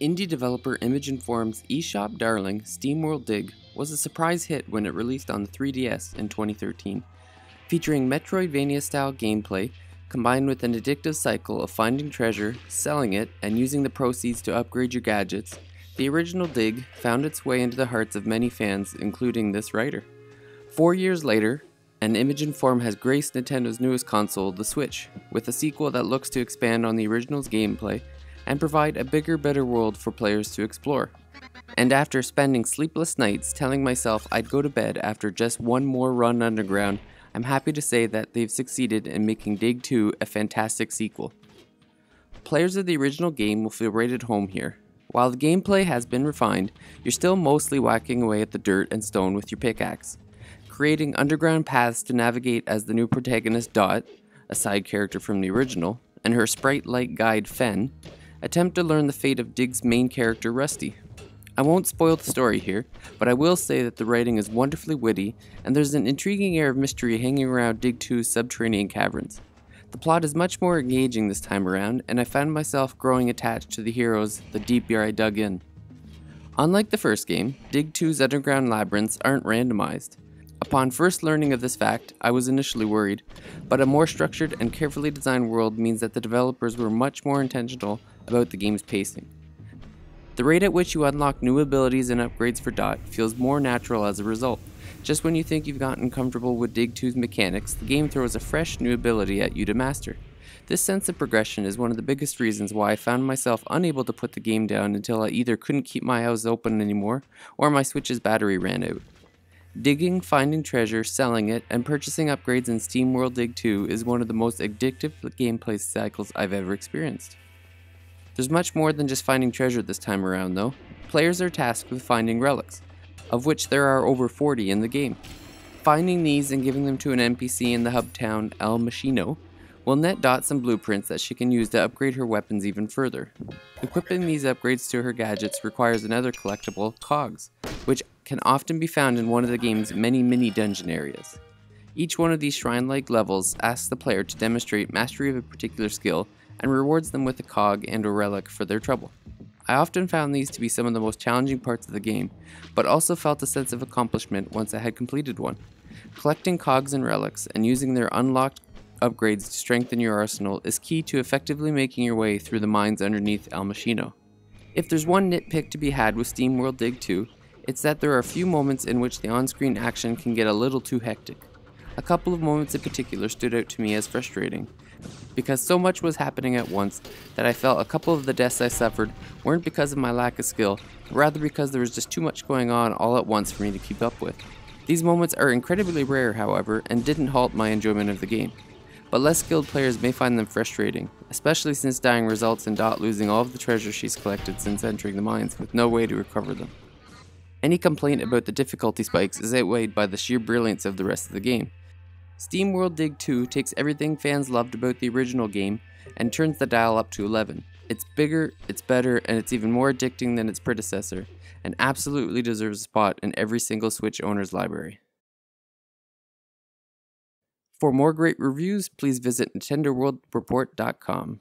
Indie developer Image Inform's eShop darling, SteamWorld Dig, was a surprise hit when it released on the 3DS in 2013. Featuring Metroidvania-style gameplay, combined with an addictive cycle of finding treasure, selling it, and using the proceeds to upgrade your gadgets, the original Dig found its way into the hearts of many fans, including this writer. 4 years later, and Image Inform has graced Nintendo's newest console, the Switch, with a sequel that looks to expand on the original's gameplay and provide a bigger, better world for players to explore. And after spending sleepless nights telling myself I'd go to bed after just one more run underground, I'm happy to say that they've succeeded in making Dig 2 a fantastic sequel. Players of the original game will feel right at home here. While the gameplay has been refined, you're still mostly whacking away at the dirt and stone with your pickaxe, creating underground paths to navigate as the new protagonist Dot, a side character from the original, and her sprite-like guide Fen, attempt to learn the fate of Dig's main character Rusty. I won't spoil the story here, but I will say that the writing is wonderfully witty, and there's an intriguing air of mystery hanging around Dig 2's subterranean caverns. The plot is much more engaging this time around, and I found myself growing attached to the heroes the deeper I dug in. Unlike the first game, Dig 2's underground labyrinths aren't randomized. Upon first learning of this fact, I was initially worried, but a more structured and carefully designed world means that the developers were much more intentional about the game's pacing. The rate at which you unlock new abilities and upgrades for Dot feels more natural as a result. Just when you think you've gotten comfortable with Dig 2's mechanics, the game throws a fresh new ability at you to master. This sense of progression is one of the biggest reasons why I found myself unable to put the game down until I either couldn't keep my eyes open anymore, or my Switch's battery ran out. Digging, finding treasure, selling it, and purchasing upgrades in SteamWorld Dig 2 is one of the most addictive gameplay cycles I've ever experienced. There's much more than just finding treasure this time around though. Players are tasked with finding relics, of which there are over 40 in the game. Finding these and giving them to an NPC in the hub town El Machino will net Dot some blueprints that she can use to upgrade her weapons even further. Equipping these upgrades to her gadgets requires another collectible, Cogs, which can often be found in one of the game's many mini-dungeon areas. Each one of these shrine-like levels asks the player to demonstrate mastery of a particular skill and rewards them with a cog and a relic for their trouble. I often found these to be some of the most challenging parts of the game, but also felt a sense of accomplishment once I had completed one. Collecting cogs and relics and using their unlocked upgrades to strengthen your arsenal is key to effectively making your way through the mines underneath El Machino. If there's one nitpick to be had with SteamWorld Dig 2, it's that there are a few moments in which the on-screen action can get a little too hectic. A couple of moments in particular stood out to me as frustrating, because so much was happening at once that I felt a couple of the deaths I suffered weren't because of my lack of skill, but rather because there was just too much going on all at once for me to keep up with. These moments are incredibly rare, however, and didn't halt my enjoyment of the game. But less skilled players may find them frustrating, especially since dying results in Dot losing all of the treasure she's collected since entering the mines with no way to recover them. Any complaint about the difficulty spikes is outweighed by the sheer brilliance of the rest of the game. SteamWorld Dig 2 takes everything fans loved about the original game and turns the dial up to 11. It's bigger, it's better, and it's even more addicting than its predecessor, and absolutely deserves a spot in every single Switch owner's library. For more great reviews, please visit NintendoWorldReport.com.